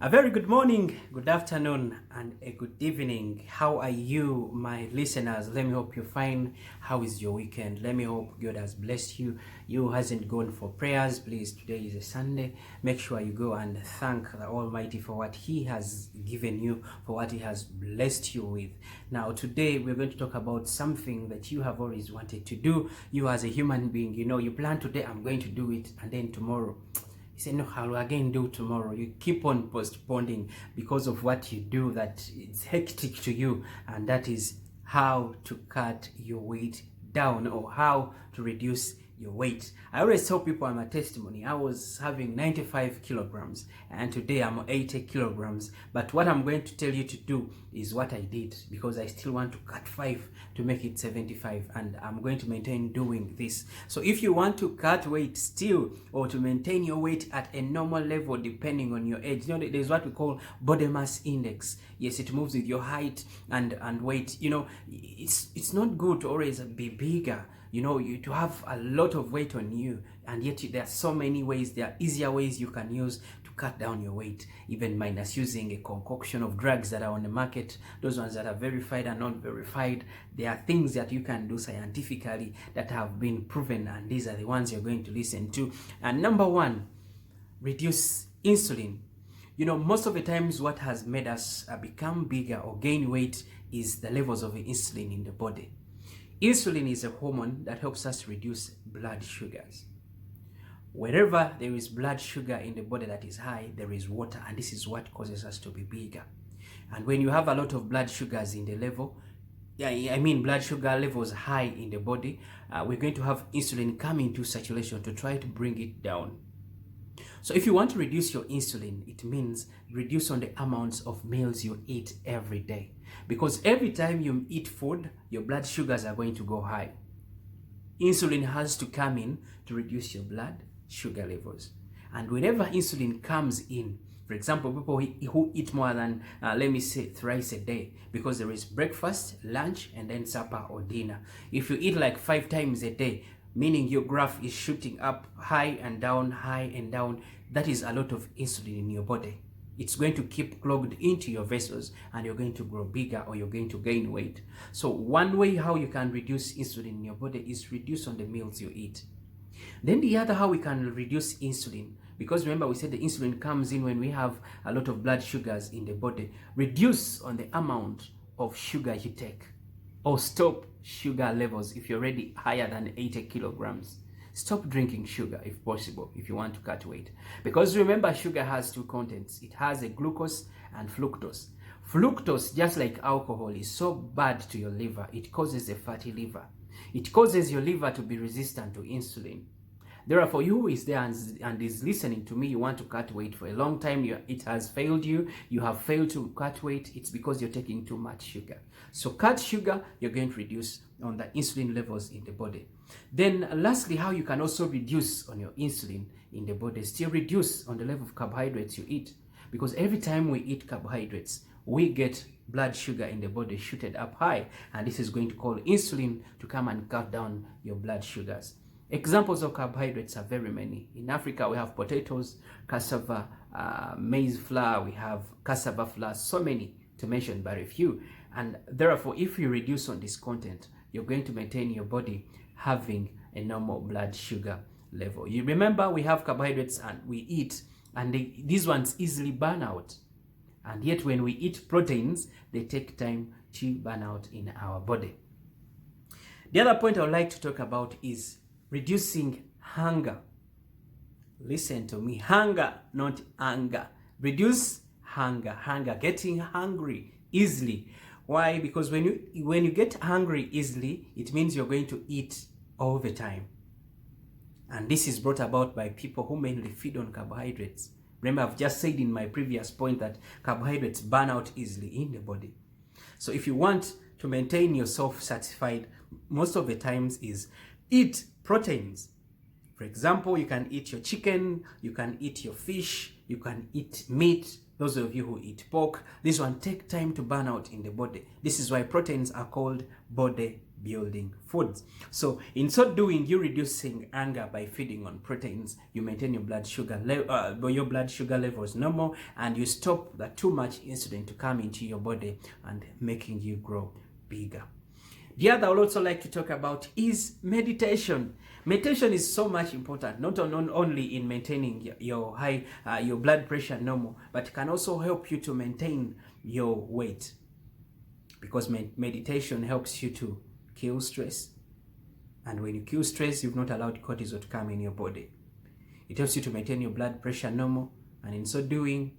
A very good morning, good afternoon, and a good evening. How are you, my listeners? Let me hope you're fine. How is your weekend? Let me hope God has blessed you. You hasn't gone for prayers. Please, today is a Sunday. Make sure you go and thank the Almighty for what He has given you, for what He has blessed you with. Now, today we're going to talk about something that you have always wanted to do. You as a human being, you plan today, I'm going to do it, and then tomorrow you say, no, I'll again do tomorrow. You keep on postponing because of what you do that it's hectic to you, and that is how to cut your weight down or how to reduce your weight. I always tell people I'm a testimony. I was having 95 kilograms and today I'm 80 kilograms. But what I'm going to tell you to do is what I did, because I still want to cut 5 to make it 75, and I'm going to maintain doing this. So if you want to cut weight still, or to maintain your weight at a normal level depending on your age, there's what we call body mass index. Yes, it moves with your height and weight. It's not good to always be bigger. To have a lot of weight on you, and yet there are so many ways. There are easier ways you can use to cut down your weight, even minus using a concoction of drugs that are on the market, those ones that are verified and not verified. There are things that you can do scientifically that have been proven, and these are the ones you're going to listen to. And number one, reduce insulin. Most of the times what has made us become bigger or gain weight is the levels of insulin in the body. Insulin is a hormone that helps us reduce blood sugars. Wherever there is blood sugar in the body that is high, there is water, and this is what causes us to be bigger. And when you have a lot of blood sugars in the level, blood sugar levels high in the body, we're going to have insulin come into circulation to try to bring it down. So if you want to reduce your insulin, it means reduce on the amounts of meals you eat every day. Because every time you eat food, your blood sugars are going to go high. Insulin has to come in to reduce your blood sugar levels. And whenever insulin comes in, for example, people who eat more than, let me say, thrice a day, because there is breakfast, lunch, and then supper or dinner. If you eat like 5 times a day, meaning your graph is shooting up high and down, that is a lot of insulin in your body. It's going to keep clogged into your vessels, and you're going to grow bigger, or you're going to gain weight. So one way how you can reduce insulin in your body is reduce on the meals you eat. Then the other how we can reduce insulin, because remember we said the insulin comes in when we have a lot of blood sugars in the body. Reduce on the amount of sugar you take, or stop sugar levels if you're already higher than 80 kilograms. Stop drinking sugar if possible, if you want to cut weight. Because remember, sugar has 2 contents. It has a glucose and fructose. Fructose, just like alcohol, is so bad to your liver. It causes a fatty liver. It causes your liver to be resistant to insulin. Therefore, you who is there and is listening to me, you want to cut weight for a long time, it has failed you, you have failed to cut weight, it's because you're taking too much sugar. So cut sugar, you're going to reduce on the insulin levels in the body. Then lastly, how you can also reduce on your insulin in the body, still reduce on the level of carbohydrates you eat. Because every time we eat carbohydrates, we get blood sugar in the body shooted up high, and this is going to call insulin to come and cut down your blood sugars. Examples of carbohydrates are very many. In Africa, we have potatoes, cassava, maize flour, we have cassava flour, so many to mention but a few. And therefore, if you reduce on this content, you're going to maintain your body having a normal blood sugar level. You remember, we have carbohydrates and we eat, and these ones easily burn out. And yet when we eat proteins, they take time to burn out in our body. The other point I would like to talk about is reducing hunger. Listen to me, hunger, not anger. Reduce hunger, getting hungry easily. Why? Because when you get hungry easily, it means you're going to eat all the time. And this is brought about by people who mainly feed on carbohydrates. Remember, I've just said in my previous point that carbohydrates burn out easily in the body. So if you want to maintain yourself satisfied, most of the times is eat proteins. For example, you can eat your chicken, you can eat your fish, you can eat meat. Those of you who eat pork, this one take time to burn out in the body. This is why proteins are called body building foods. So in so doing, you're reducing anger by feeding on proteins. You maintain your blood sugar levels normal, and you stop the too much insulin to come into your body and making you grow bigger. The other I would also like to talk about is meditation. Meditation is so much important, not only in maintaining your blood pressure normal, but can also help you to maintain your weight, because meditation helps you to kill stress. And when you kill stress, you've not allowed cortisol to come in your body. It helps you to maintain your blood pressure normal, and in so doing,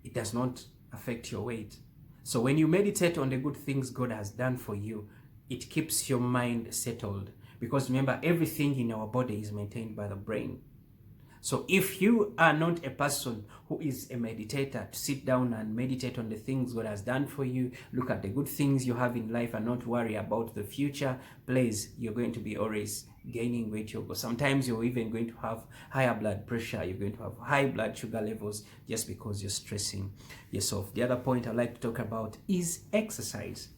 it does not affect your weight. So when you meditate on the good things God has done for you, it keeps your mind settled, because remember, everything in our body is maintained by the brain. So if you are not a person who is a meditator, to sit down and meditate on the things God has done for you, look at the good things you have in life and not worry about the future, please, you're going to be always gaining weight. Sometimes you're even going to have higher blood pressure. You're going to have high blood sugar levels just because you're stressing yourself. The other point I'd like to talk about is exercise.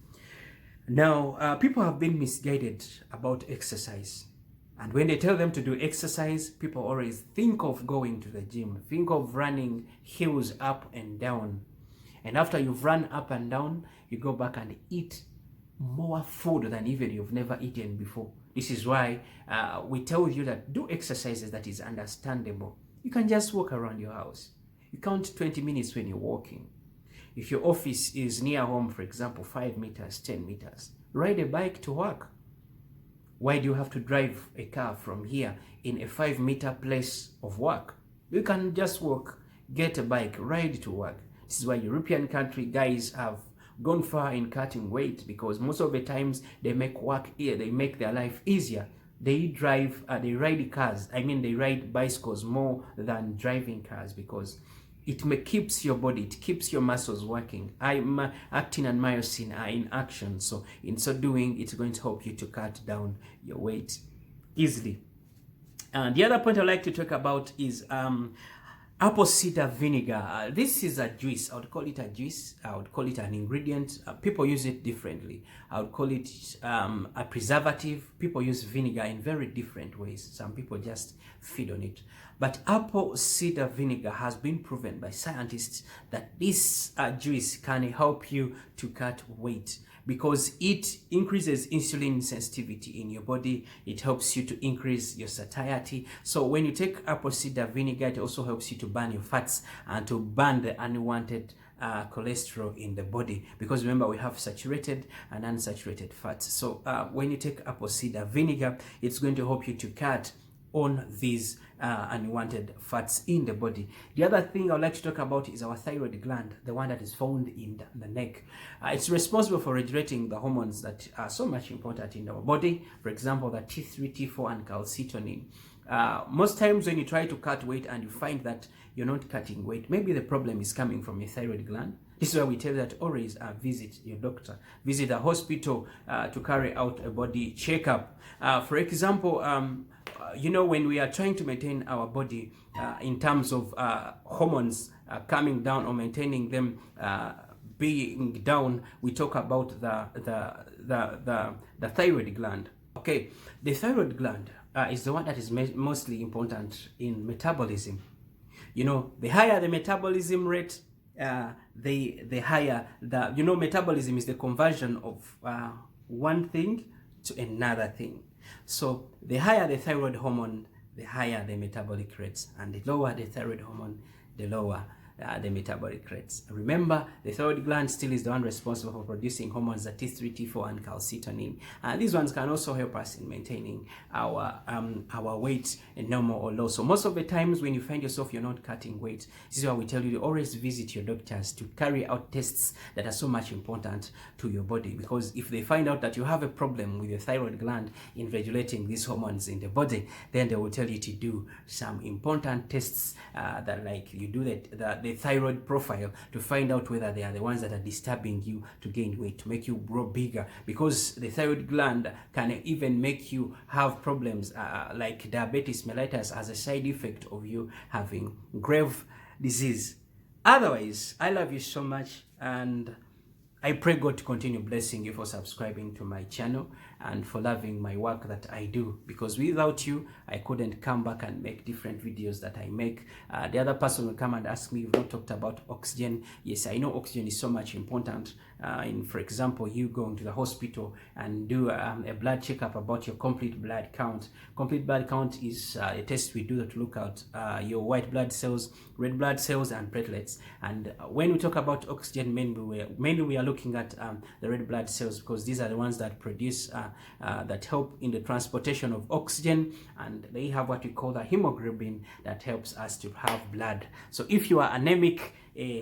Now, people have been misguided about exercise. And when they tell them to do exercise, people always think of going to the gym, think of running hills up and down. And after you've run up and down, you go back and eat more food than even you've never eaten before. This is why we tell you that do exercises that is understandable. You can just walk around your house. You count 20 minutes when you're walking. If your office is near home, for example, 5 meters, 10 meters, ride a bike to work. Why do you have to drive a car from here in a 5-meter place of work? You can just walk, get a bike, ride to work. This is why European country guys have gone far in cutting weight, because most of the times they make work here, they make their life easier. They ride cars. They ride bicycles more than driving cars, because it keeps your body, it keeps your muscles working. Actin and myosin are in action. So in so doing, it's going to help you to cut down your weight easily. And the other point I'd like to talk about is apple cider vinegar. This is a juice. I would call it a juice. I would call it an ingredient. People use it differently. I would call it a preservative. People use vinegar in very different ways. Some people just feed on it. But apple cider vinegar has been proven by scientists that this juice can help you to cut weight, because it increases insulin sensitivity in your body. It helps you to increase your satiety. So when you take apple cider vinegar, it also helps you to burn your fats and to burn the unwanted cholesterol in the body, because remember, we have saturated and unsaturated fats. So when you take apple cider vinegar, it's going to help you to cut on these unwanted fats in the body. The other thing I would like to talk about is our thyroid gland, the one that is found in the neck. It's responsible for regulating the hormones that are so much important in our body. For example, the T3, T4, and calcitonin. Most times when you try to cut weight and you find that you're not cutting weight, maybe the problem is coming from your thyroid gland. This is why we tell you that always visit your doctor, visit a hospital to carry out a body checkup. For example, when we are trying to maintain our body in terms of hormones coming down or maintaining them being down, we talk about the thyroid gland. Okay, the thyroid gland is the one that is mostly important in metabolism. The higher the metabolism rate, the higher metabolism is the conversion of one thing to another thing. So the higher the thyroid hormone, the higher the metabolic rates, and the lower the thyroid hormone, the lower the metabolic rates. Remember, the thyroid gland still is the one responsible for producing hormones, the T3, T4, and calcitonin. These ones can also help us in maintaining our weight normal or low. So most of the times when you find yourself you're not cutting weight, this is why we tell you to always visit your doctors to carry out tests that are so much important to your body. Because if they find out that you have a problem with your thyroid gland in regulating these hormones in the body, then they will tell you to do some important tests that, like, you do the thyroid profile to find out whether they are the ones that are disturbing you to gain weight, to make you grow bigger, because the thyroid gland can even make you have problems like diabetes mellitus as a side effect of you having grave disease. Otherwise, I love you so much, and I pray God to continue blessing you for subscribing to my channel. and for loving my work that I do, because without you I couldn't come back and make different videos that I make. The other person will come and ask me, we've not talked about oxygen. Yes, I know oxygen is so much important in, for example, you going to the hospital and do a blood checkup about your complete blood count. Complete blood count is a test we do to look at your white blood cells, red blood cells, and platelets. And when we talk about oxygen, mainly we are looking at the red blood cells, because these are the ones that produce that help in the transportation of oxygen, and they have what we call the hemoglobin that helps us to have blood. So if you are anemic,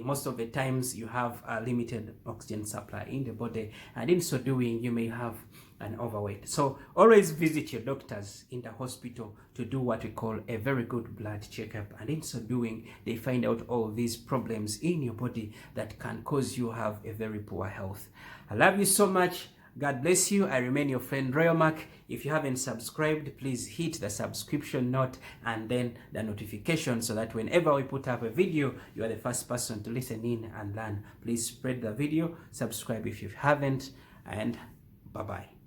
most of the times you have a limited oxygen supply in the body, and in so doing you may have an overweight. So always visit your doctors in the hospital to do what we call a very good blood checkup, and in so doing they find out all these problems in your body that can cause you have a very poor health. I love you so much. God bless you. I remain your friend Royal Mark. If you haven't subscribed, please hit the subscription note and then the notification, so that whenever we put up a video, you are the first person to listen in and learn. Please spread the video, subscribe if you haven't, and bye-bye.